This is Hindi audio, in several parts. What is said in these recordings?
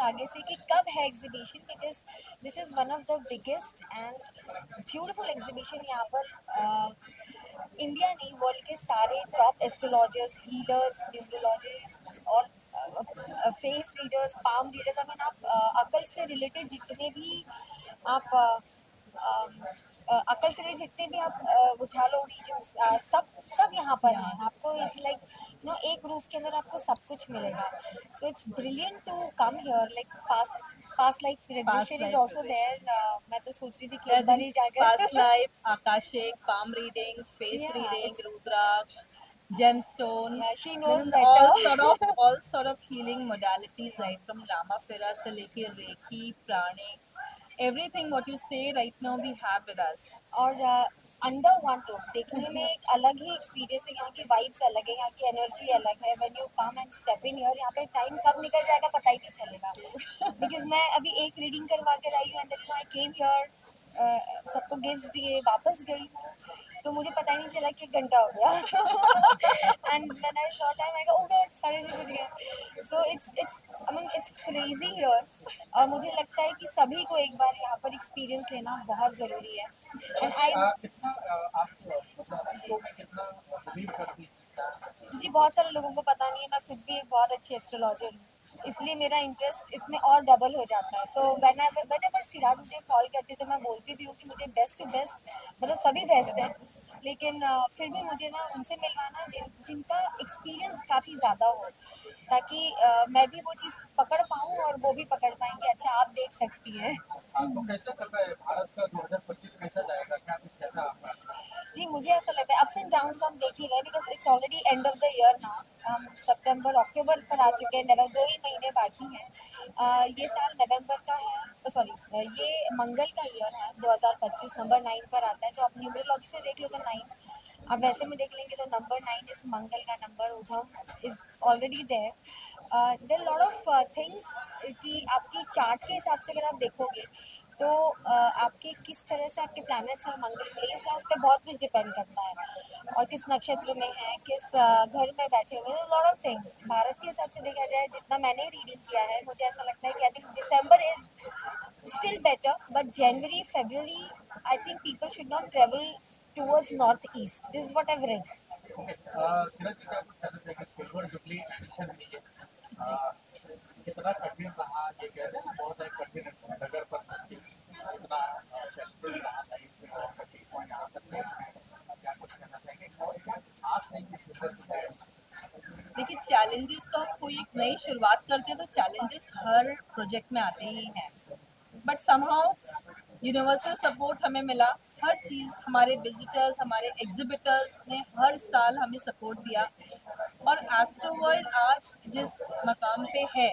आगे से कि कब है exhibition, because this is one of the biggest and beautiful exhibition यहाँ पर इंडिया नहीं वर्ल्ड के सारे टॉप एस्ट्रोलॉजर्स, हीलर्स, न्यूमरोलॉजिस्ट और face readers, palm readers, I mean आप अकल से रिलेटेड जितने भी आप अकल से रिलेटेड जितने भी आप उठा लो रीजन्स, सब सब यहाँ पर हैं आपको। इट्स लाइक एक रूफ के अंदर आपको सब कुछ मिलेगा। So it's brilliant to come here, like past life regression is also there. मैं तो सोच रही थी कि एक बार ही जाकर past life, akashic, palm reading, face yeah, reading, it's rudraksh, gemstone, yeah, she knows then better. all sort of healing modalities, right from lama fira se leke reiki, pranic, everything what you say right now we have with us. और अंडर वन रूफ देखने में एक अलग ही एक्सपीरियंस है। यहाँ की वाइब्स अलग है, यहाँ की एनर्जी अलग है। When you come and step in here, यहाँ पे टाइम कब निकल जाएगा पता ही नहीं चलेगा। बिकॉज मैं अभी एक रीडिंग करवा कर आई हूँ and then I came here, सबको गिफ्ट्स दिए, वापस गई हूँ, तो मुझे पता ही नहीं चला कि 1 घंटा हो गया। And when I saw time I go, oh God 6:30 बज गए। So it's I mean it's crazy here. और मुझे लगता है कि सभी को एक बार यहाँ पर एक्सपीरियंस लेना बहुत ज़रूरी है। एंड आई जी, बहुत सारे लोगों को पता नहीं है, मैं खुद भी एक बहुत अच्छी एस्ट्रोलॉजर हूँ, इसलिए मेरा इंटरेस्ट इसमें और डबल हो जाता है। सो व्हेनेवर सिराज मुझे कॉल करती है तो मैं बोलती भी हूँ कि मुझे बेस्ट टू बेस्ट, मतलब सभी बेस्ट है, लेकिन फिर भी मुझे ना उनसे मिलवाना जिनका एक्सपीरियंस काफ़ी ज़्यादा हो, ताकि मैं भी वो चीज़ पकड़ पाऊँ और वो भी पकड़ पाएँ कि अच्छा आप देख सकती हैं। आपको कैसा चल रहा है भारत का 2025 कैसा जाएगा, क्या कुछ कहना है आपका? जी, मुझे ऐसा लगता है अप्स एंड डाउन्स तो हम देख ही रहे हैं, because it's already end of the year now. हम सितंबर अक्टूबर पर आ चुके हैं, नवंबर 2 ही महीने बाकी हैं। ये साल नवंबर का है, सॉरी ये मंगल का ईयर है, 2025 नंबर 9 पर आता है। तो आप न्यूमरोलॉजी से देख लो तो 9, अब वैसे में देख लेंगे तो नंबर 9 इस मंगल का नंबर, उधम is already there. There lot of things कि आपकी चार्ट के हिसाब से अगर आप देखोगे तो आपके किस तरह से आपके प्लैनेट्स और मंगल प्लेस्ड है, उस पर बहुत कुछ डिपेंड करता है। और किस नक्षत्र में है, किस घर में बैठे हुए हैं, लॉट ऑफ थिंग्स। भारत के हिसाब से देखा जाए, जितना मैंने रीडिंग किया है, मुझे ऐसा लगता है कि I think December is still better, but January February I think people should not travel towards North East. This is what I have read. Siraj ji क्या कुछ कहना चाहिए सिल्वर जुबली एडिशन में ये कितना कठिन रहा, ये कह रहे हैं बहुत एक कठिन नगर पर इतना चैलेंजेस रहा था इसमें और 25 पॉइंट यहाँ तक पहुँचने में, क्या कुछ कहना चाहेंगे और क्या खास है ये सिल्वर जुबली? देखिए, चैलेंजेस तो हम कोई एक नई शुरुआत करते हैं तो चैलेंजेस हर प्रोजेक्ट में आते ही हैं, बट समहाउ यूनिवर्सल सपोर्ट हमें मिला। हर चीज़, हमारे विजिटर्स, हमारे एग्जिबिटर्स ने हर साल हमें सपोर्ट दिया, और एस्ट्रो वर्ल्ड आज जिस मकाम पे है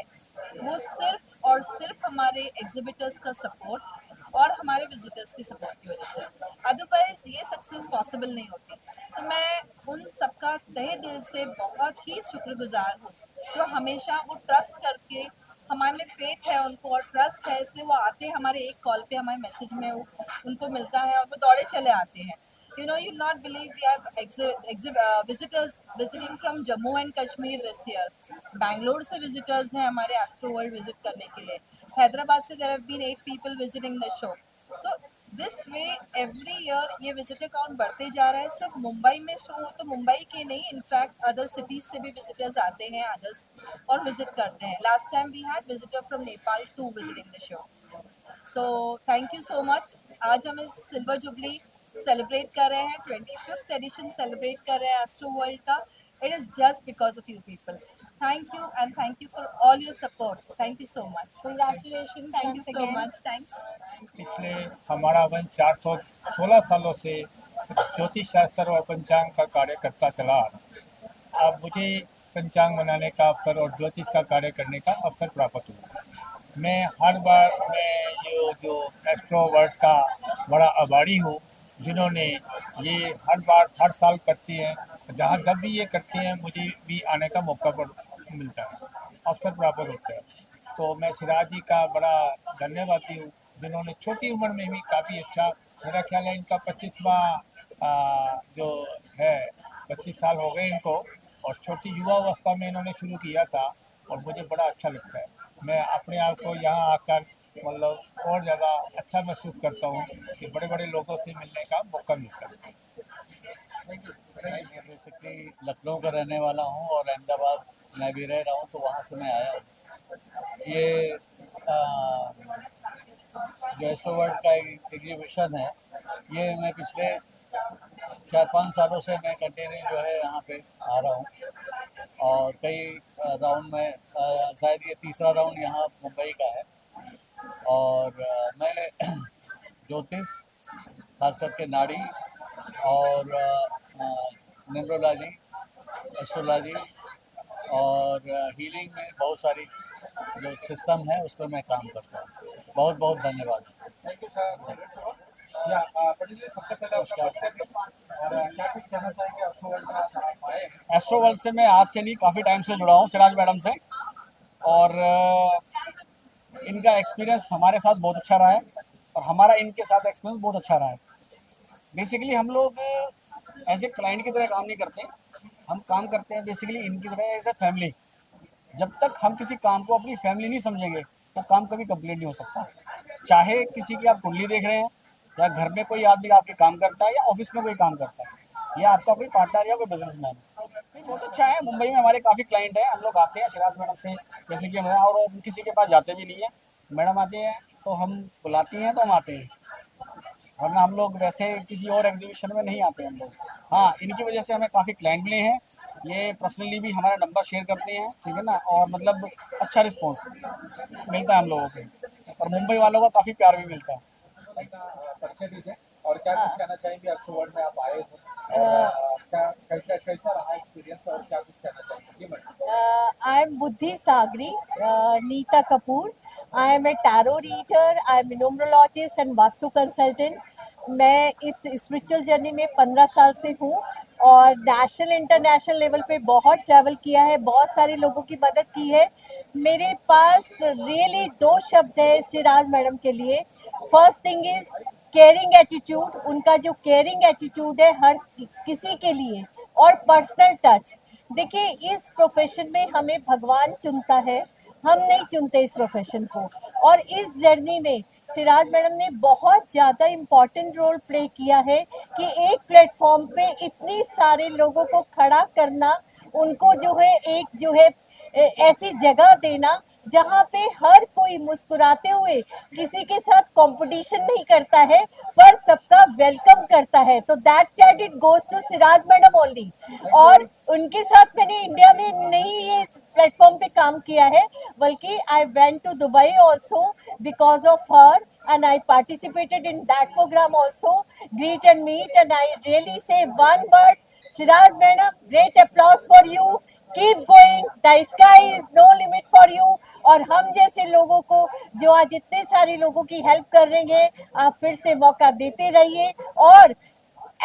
वो सिर्फ और सिर्फ हमारे एग्जिबिटर्स का सपोर्ट और हमारे विजिटर्स की सपोर्ट की वजह से, अदरवाइज ये सक्सेस पॉसिबल नहीं होती। तो मैं उन सबका तहे दिल से बहुत ही शुक्रगुजार हूँ जो हमेशा वो ट्रस्ट करके, हमारे में फेथ है उनको और ट्रस्ट है, इसलिए वो आते हैं हमारे एक कॉल पे, हमारे मैसेज में उनको मिलता है और वो दौड़े चले आते हैं। You'll not believe we have visitors visiting from Jammu and Kashmir this year. Bangalore से visitors हैं हमारे Astro World visit करने के लिए. हैदराबाद से there have been 8 people visiting the show. तो this way every year ये visitor count बढ़ते जा रहा है। सिर्फ मुंबई में शो हो तो मुंबई के नहीं, इनफैक्ट अदर cities से भी visitors आते हैं others और visit करते हैं। Last time we had visitor from Nepal too visiting the show. So thank you so much. आज हम इस सिल्वर जुबली सेलिब्रेट कर रहे हैं, 25th एडिशन सेलिब्रेट कर रहे हैं एस्ट्रो वर्ल्ड का। It is just because of you people. Thank you and thank you for all your support. Thank you so much. Congratulation, thank you so much. Thanks. पिछले हमारा वन 416 सालों से ज्योतिष शास्त्र और पंचांग का कार्य करता चला आ रहा। अब मुझे पंचांग बनाने का अवसर और ज्योतिष का कार्य करने का अवसर प्राप्त हुआ। मैं हर बार जो एस्ट्रो वर्ल्ड का बड़ा आभारी हूँ, जिन्होंने ये हर बार हर साल करती हैं। जहाँ जब भी ये करते हैं मुझे भी आने का मौका मिलता है, अवसर प्राप्त होता है। तो मैं सिराज जी का बड़ा धन्यवादी हूँ, जिन्होंने छोटी उम्र में भी काफ़ी अच्छा, मेरा ख्याल है इनका 25वां जो है, 25 साल हो गए इनको, और छोटी युवा अवस्था में इन्होंने शुरू किया था और मुझे बड़ा अच्छा लगता है। मैं अपने आप को यहाँ आकर मतलब और ज़्यादा अच्छा महसूस करता हूँ कि बड़े बड़े लोगों से मिलने का मौका मिलता है। मैं बेसिकली लखनऊ का रहने वाला हूँ और अहमदाबाद मैं भी रह रहा हूँ, तो वहाँ से मैं आया हूँ। ये जो एस्ट्रोवर्ल्ड का एग्जीबिशन है, ये मैं पिछले 4-5 सालों से मैं कंटिन्यू जो है यहाँ पे आ रहा हूँ और कई राउंड में शायद ये तीसरा राउंड यहाँ मुंबई का है। और मैं ज्योतिष, खास करके नाड़ी और न्यूमरोलॉजी, एस्ट्रोलॉजी और हीलिंग में बहुत सारी जो सिस्टम है उस पर मैं काम करता हूँ। बहुत बहुत धन्यवाद। Thank you sir. या पंडित जी, सबसे पहले आपका परिचय और क्या कुछ कहना चाहेंगे एस्ट्रोवर्ल्ड में आप आए हैं? एस्ट्रोवर्ल्ड से मैं आज से नहीं, काफ़ी टाइम से जुड़ा हूँ सिराज मैडम से। और इनका एक्सपीरियंस हमारे साथ बहुत अच्छा रहा है और हमारा इनके साथ एक्सपीरियंस बहुत अच्छा रहा है। बेसिकली हम लोग एज ए क्लाइंट की तरह काम नहीं करते, हम काम करते हैं बेसिकली इनकी तरह एज ए फैमिली। जब तक हम किसी काम को अपनी फैमिली नहीं समझेंगे तो काम कभी कंप्लीट नहीं हो सकता। चाहे किसी की आप कुंडली देख रहे हैं या घर में कोई आदमी आपके काम करता है या ऑफिस में कोई काम करता है या आपका कोई पार्टनर या कोई बिजनेसमैन। नहीं, बहुत अच्छा है। मुंबई में हमारे काफ़ी क्लाइंट हैं, हम लोग आते हैं सिराज मैडम से, जैसे कि हमारे और किसी के पास जाते भी नहीं है। मैडम आते हैं तो हम बुलाती हैं तो हम आते हैं, वरना हम लोग वैसे किसी और एग्जीबिशन में नहीं आते हम लोग। हाँ, इनकी वजह से हमें काफ़ी क्लाइंट मिले हैं, ये पर्सनली भी हमारा नंबर शेयर करते हैं, ठीक है ना। और मतलब अच्छा रिस्पॉन्स मिलता है हम लोगों के और मुंबई वालों का काफ़ी प्यार भी मिलता है। परिचय दीजिए और क्या कुछ कहना चाहेंगे एस्ट्रोवर्ल्ड में आप आए हो और कैसा रहा एक्सपीरियंस और क्या कुछ कहना चाहेंगे? जी madam. I am Buddhi Sagri, Neeta Kapoor. I am a tarot reader, I am a numerologist and vastu consultant. मैं इस स्पिरिचुअल जर्नी में 15 साल से हूँ और नेशनल इंटरनेशनल लेवल पे बहुत ट्रैवल किया है, बहुत सारे लोगों की मदद की है। मेरे पास रियली दो शब्द है श्रीराज मैडम के लिए। First thing is caring attitude, उनका जो केयरिंग एटीट्यूड है हर किसी के लिए, और पर्सनल टच। देखिए, इस प्रोफेशन में हमें भगवान चुनता है, हम नहीं चुनते इस प्रोफेशन को। और इस जर्नी में सिराज मैडम ने बहुत ज़्यादा इम्पॉर्टेंट रोल प्ले किया है कि एक प्लेटफॉर्म पे इतनी सारे लोगों को खड़ा करना, उनको जो है एक जो है ऐसी जगह देना जहाँ पे हर कोई मुस्कुराते हुए किसी के साथ कंपटीशन नहीं करता है पर सबका वेलकम करता है। तो that credit goes to Siraj madam only. और उनके साथ मैंने इंडिया में नहीं ये प्लेटफॉर्म पे काम किया है, बल्कि I went to Dubai also because of her and I participated in that program also, greet and meet, and I really say one word, Shiraz madam, great applause for you, keep going, the sky is no limit for you। और हम जैसे लोगों को जो आज इतने सारे लोगों की हेल्प कर रहे हैं, आप फिर से मौका देते रहिए और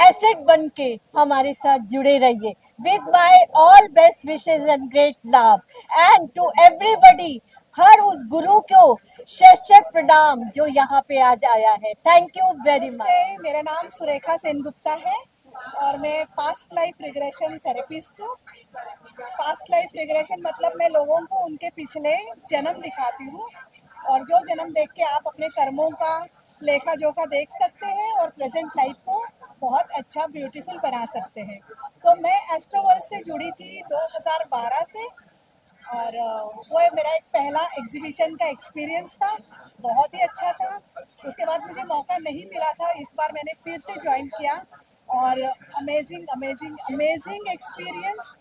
एसेट बन के हमारे साथ जुड़े रहिए। With my all best wishes and great love and to everybody, हर उस गुरु को शत प्रणाम जो यहाँ पे आज आया है। Thank you very much. मेरा नाम सुरेखा सेनगुप्ता है और मैं पास्ट लाइफ रिग्रेशन थेरेपिस्ट हूँ। पास्ट लाइफ रिग्रेशन मतलब मैं लोगों को उनके पिछले जन्म दिखाती हूँ और जो जन्म देख के आप अपने कर्मों का लेखा जोखा देख सकते हैं और प्रेजेंट लाइफ को बहुत अच्छा ब्यूटीफुल बना सकते हैं। तो मैं एस्ट्रोवर्ल्ड से जुड़ी थी 2012 से और वो मेरा एक पहला एग्जीबिशन का एक्सपीरियंस था, बहुत ही अच्छा था। उसके बाद मुझे मौका नहीं मिला था, इस बार मैंने फिर से ज्वाइन किया और अमेजिंग अमेजिंग अमेजिंग एक्सपीरियंस।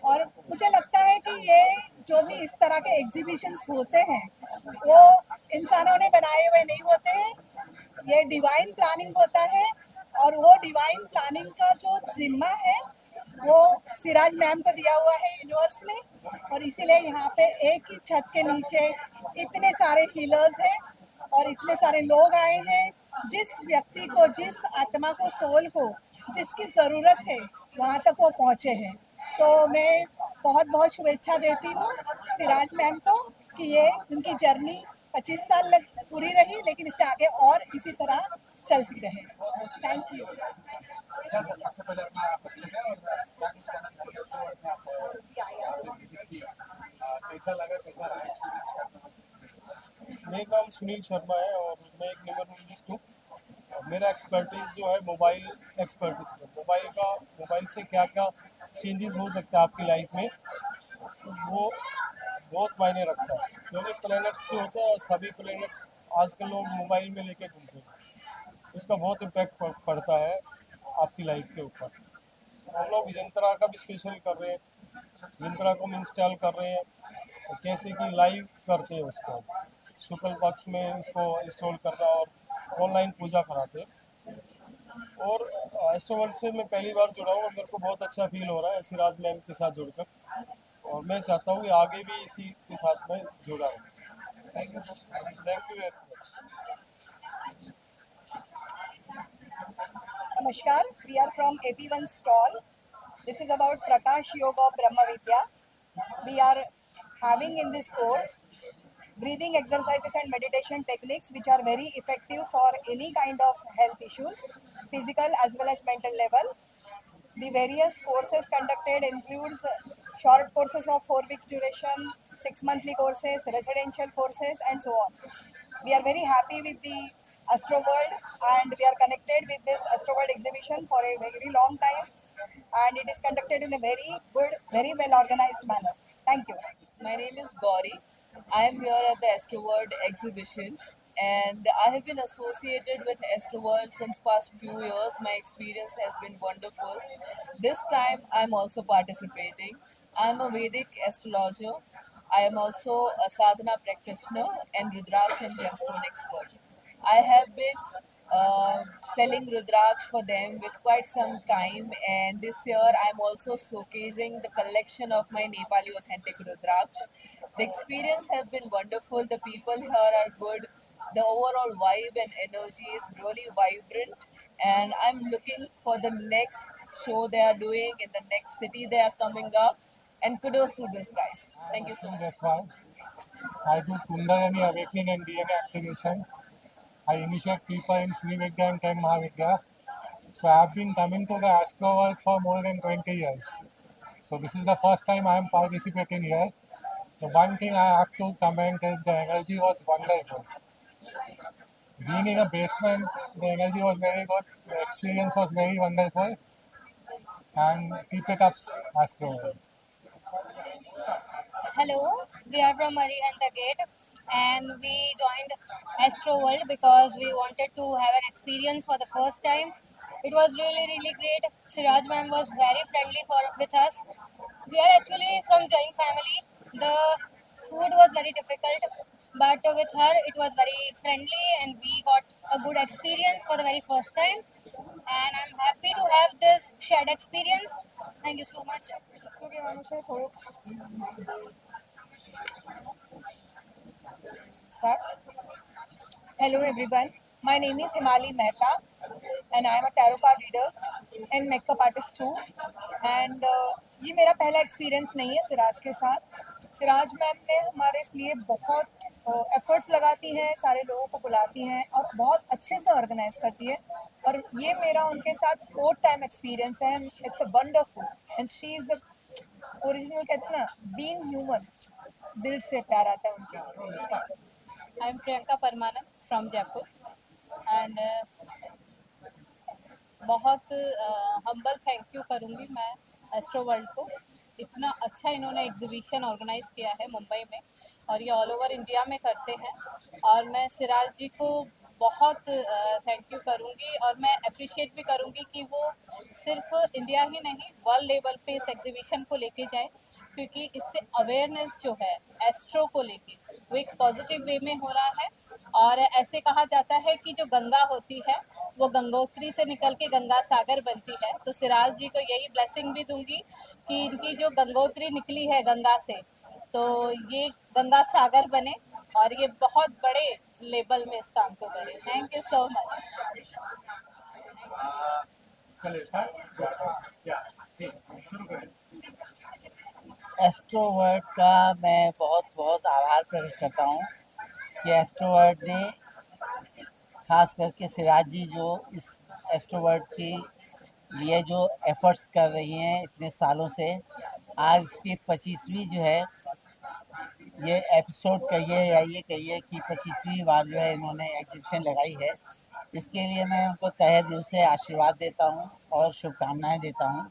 और मुझे लगता है कि ये जो भी इस तरह के एग्जीबिशंस होते हैं वो इंसानों ने बनाए हुए नहीं होते हैं, ये डिवाइन प्लानिंग होता है। और वो डिवाइन प्लानिंग का जो जिम्मा है वो सिराज मैम को दिया हुआ है यूनिवर्स ने, और इसीलिए यहाँ पे एक ही छत के नीचे इतने सारे हीलर्स हैं और इतने सारे लोग आए हैं। जिस व्यक्ति को, जिस आत्मा को, सोल को जिसकी ज़रूरत है वहाँ तक वो पहुँचे हैं। तो मैं बहुत बहुत शुभेच्छा देती हूँ सिराज मैम को कि ये उनकी जर्नी 25 साल पूरी रही, लेकिन इससे आगे और इसी तरह चलती रहे। Thank you. सबसे पहले अपना परिचय और क्या कुछ कहना चाहेंगे एस्ट्रोवर्ल्ड में आप कैसा लगा, कैसा रहा एक्सपीरियंस? मेरा नाम सुनील शर्मा है और मैं एक न्यूमरोलॉजिस्ट हूँ। और मेरा एक्सपर्टीज़ जो है मोबाइल एक्सपर्टीज है। मोबाइल से क्या क्या चेंजेस हो सकता है आपकी लाइफ में, वो बहुत मायने रखता है। क्योंकि प्लैनेट्स जो होते हैं, सभी प्लैनेट्स आजकल लोग मोबाइल में लेके घूमते हैं, उसका बहुत इम्पैक्ट पड़ता है आपकी लाइफ के ऊपर। हम लोग यंत्रा का भी स्पेशल कर रहे हैं, यंत्रा को इंस्टॉल कर रहे हैं, और कैसे कि लाइव करते हैं उसको, शुक्ल पक्ष में उसको इंस्टॉल करना और ऑनलाइन पूजा कराते हैं। और एस्ट्रोवर्ल्ड से मैं पहली बार जुड़ा हूँ और मेरे को बहुत अच्छा फील हो रहा है सिराज मैम के साथ जुड़कर, और मैं चाहता हूँ कि आगे भी इसी के साथ में जुड़ा हूँ। Thank you very much. Namaskar, we are from AP1 stall. This is about Prakash Yoga of Brahma Vidya. We are having in this course breathing exercises and meditation techniques which are very effective for any kind of health issues, physical as well as mental level. The various courses conducted includes short courses of 4 weeks duration, 6 monthly courses, residential courses and so on. We are very happy with the Astro World and we are connected with this Astro World exhibition for a very long time, and it is conducted in a very good, very well organized manner. Thank you. My name is Gauri. I am here at the Astroworld exhibition and I have been associated with Astroworld since past few years. My experience has been wonderful. This time I am also participating. I am a Vedic astrologer. I am also a sadhana practitioner and Rudraksh and gemstone expert. I have been selling Rudraksh for them with quite some time, and this year I'm also showcasing the collection of my Nepali authentic Rudraksh. The experience has been wonderful. The people here are good. The overall vibe and energy is really vibrant, and I'm looking for the next show they are doing in the next city they are coming up. And kudos to these guys. Thank you so much. That's why I do Kundalini awakening and DNA activation. I initiate people in Sri Vidya and Ten Mahavidya. So I have been coming to the Astro World for more than 20 years. So this is the first time I am participating here. The one thing I have to comment is the energy was wonderful. Being in a basement, the energy was very good. The experience was very wonderful. And keep it up, Astro World. Hello, we are from Murray and the Gate, and we joined Astro World because we wanted to have an experience for the first time. It was really great. Siraj ma'am was very friendly with us. We are actually from joint family. The food was very difficult, but with her it was very friendly, and we got a good experience for the very first time. And I'm happy to have this shared experience. Thank you so much. શું કહેવાનું છે થોડુંક Start. Hello everyone, my name is Himali Mehta and I am a tarot card reader and makeup artist too. And ये मेरा पहला एक्सपीरियंस नहीं है सिराज के साथ। सिराज मैम ने हमारे लिए बहुत एफर्ट्स लगाती हैं, सारे लोगों को बुलाती हैं और बहुत अच्छे से ऑर्गेनाइज करती है, और ये मेरा उनके साथ 4th टाइम एक्सपीरियंस है। It's a wonderful and she is original, कहते हैं ना, बीइंग ह्यूमन, दिल से प्यार आता है उनके। I am Priyanka Parmanand from Jaipur and बहुत हम्बल थैंक यू करूँगी मैं एस्ट्रो वर्ल्ड को। इतना अच्छा इन्होंने एग्जीबिशन ऑर्गेनाइज किया है मुंबई में, और ये ऑल ओवर इंडिया में करते हैं। और मैं सिराज जी को बहुत थैंक यू करूँगी, और मैं अप्रिशिएट भी करूँगी कि वो सिर्फ इंडिया ही नहीं वर्ल्ड लेवल पे इस एग्जीबिशन को लेके जाएं, क्योंकि इससे अवेयरनेस जो है एस्ट्रो को लेके वो एक पॉजिटिव वे में हो रहा है। और ऐसे कहा जाता है कि जो गंगा होती है वो गंगोत्री से निकल के गंगा सागर बनती है, तो सिराज जी को यही ब्लेसिंग भी दूंगी कि इनकी जो गंगोत्री निकली है गंगा से, तो ये गंगा सागर बने और ये बहुत बड़े लेवल में इस काम को करें। Thank you so much. Astroword का मैं बहुत बहुत आभार प्रकट करता हूँ कि एस्ट्रोवर्ड ने खास करके सिराज जी जो इस एस्ट्रोवर्ड के लिए जो एफर्ट्स कर रही हैं इतने सालों से, आज उसकी 25वीं जो है ये एपिसोड कहिए या ये कहिए कि 25वीं बार जो है इन्होंने एग्जीबिशन लगाई है, इसके लिए मैं उनको तहे दिल से आशीर्वाद देता हूँ और शुभकामनाएं देता हूँ।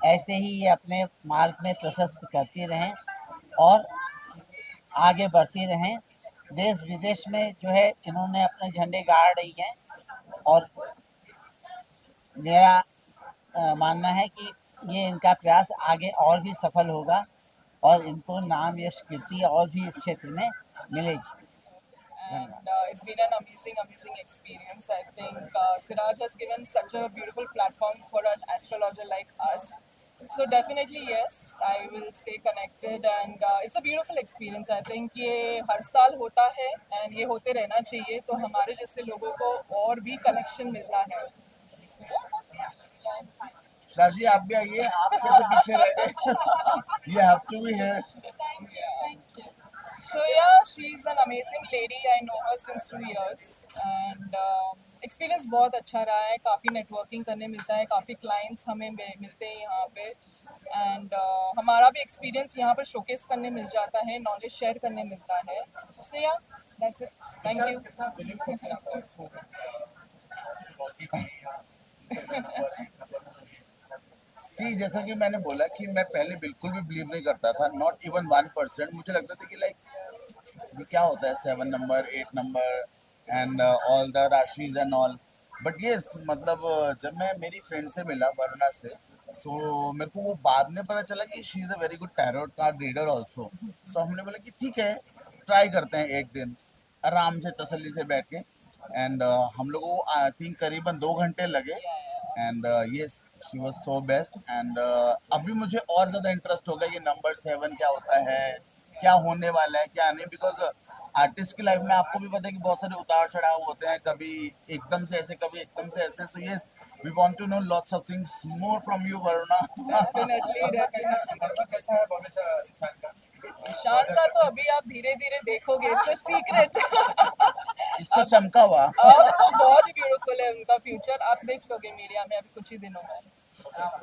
ऐसे ही ये अपने मार्ग में प्रशस्त करती रहें और आगे बढ़ती रहें। देश विदेश में जो है इन्होंने अपने झंडे गाड़ रही हैं और मेरा मानना है कि ये इनका प्रयास आगे और भी सफल होगा और इनको नाम यश कीर्ति और भी इस क्षेत्र में मिलेगी। And it's been an amazing experience. I think Siraj has given such a beautiful platform for an astrologer like us. So definitely yes, I will stay connected and it's a beautiful experience. I think ये हर साल होता है and ये होते रहना चाहिए तो हमारे जैसे लोगों को और भी कनेक्शन मिलता है. शाजी आप भी आइए, आप कैसे पीछे रह गए? You have to be here. Thank you. So yeah, she's an amazing lady. I know her since 2 years and experience बहुत अच्छा रहा है. काफ़ी networking करने मिलता है, काफ़ी clients हमें मिलते हैं यहाँ पे and हमारा भी experience यहाँ पर showcase करने मिल जाता है, knowledge share करने मिलता है. So yeah, that's it. Thank you. सी जैसा कि मैंने बोला कि मैं पहले बिल्कुल भी बिलीव नहीं करता था, नॉट इवन 1%। मुझे लगता था कि लाइक ये क्या होता है 7 number 8 number and all the राशिज and all, but yes मतलब जब मैं मेरी फ्रेंड से मिला वरुणा से, सो मेरे को वो बाद में पता चला कि she is a very good tarot card reader also. So हमने बोला कि ठीक है ट्राई करते हैं एक दिन आराम से तसल्ली से बैठ के एंड हम लोगों को आई थिंक करीबन 2 घंटे लगे and yes she was so best and अभी मुझे और ज़्यादा इंटरेस्ट हो गया कि नंबर 7 क्या होता है, क्या होने वाला है क्या नहीं, बिकॉज आर्टिस्ट की लाइफ में आपको भी पता है कि बहुत सारे उतार चढ़ाव होते हैं, कभी एकदम से ऐसे कभी एकदम से ऐसे। So yes we want to know lots of things more from you Varuna. कैसा है भविष्य ईशान का? ईशान का तो अभी आप धीरे धीरे देखोगे, इससे सीक्रेट। इससे चमका हुआ बहुत ही ब्यूटीफुल है उनका फ्यूचर, आप देख लोगे मीडिया में अभी कुछ ही दिनों में। That's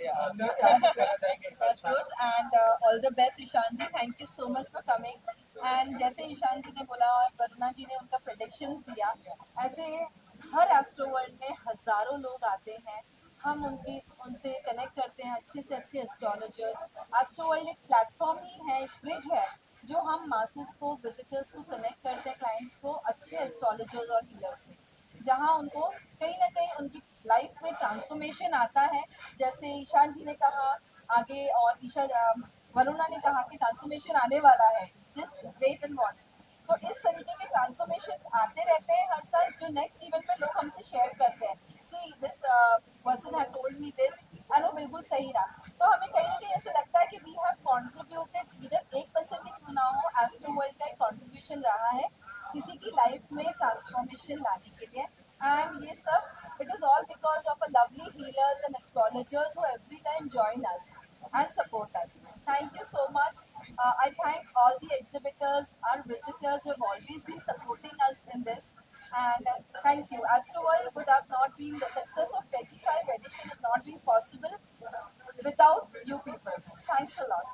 good and all the best Ishan ji, thank you so much for coming and जैसे ईशान जी ने बोला और वरुणा जी ने उनका predictions दिया, ऐसे हर एस्ट्रो वर्ल्ड में हजारों लोग आते हैं, हम उनसे कनेक्ट करते हैं अच्छे से अच्छे एस्ट्रोलॉजर्स। एस्ट्रो वर्ल्ड एक प्लेटफॉर्म ही है, एक ब्रिज है जो हम मासेस को विजिटर्स को कनेक्ट करते हैं, क्लाइंट्स को अच्छे एस्ट्रोलॉजर्स और हीलर्स से, जहाँ उनको कहीं ना कहीं उनकी लाइफ में ट्रांसफॉर्मेशन आता है। जैसे ईशान जी ने कहा आगे और वरुणा ने कहा कि ट्रांसफॉर्मेशन आने वाला है, जस्ट वेट एंड वॉच। तो इस तरीके के ट्रांसफॉर्मेशन आते रहते हैं हर साल, जो नेक्स्ट इवेंट में लोग हमसे शेयर करते हैं, see this person had told me this and वो बिल्कुल सही रहा। तो हमें कहीं ना कहीं ऐसे लगता है कि वी हैव कॉन्ट्रीब्यूटेड, इधर 1% ही क्यों ना हो, एस्ट्रो वर्ल्ड का एक कॉन्ट्रीब्यूशन रहा है किसी की लाइफ में ट्रांसफॉर्मेशन लाने के लिए। एंड ये सब it is all because of a lovely healers and astrologers who every time join us and support us. Thank you so much. I thank all the exhibitors, our visitors who have always been supporting us in this. And thank you. Astro World would have not been, the success of 25 edition has not been possible without you people. Thanks a lot.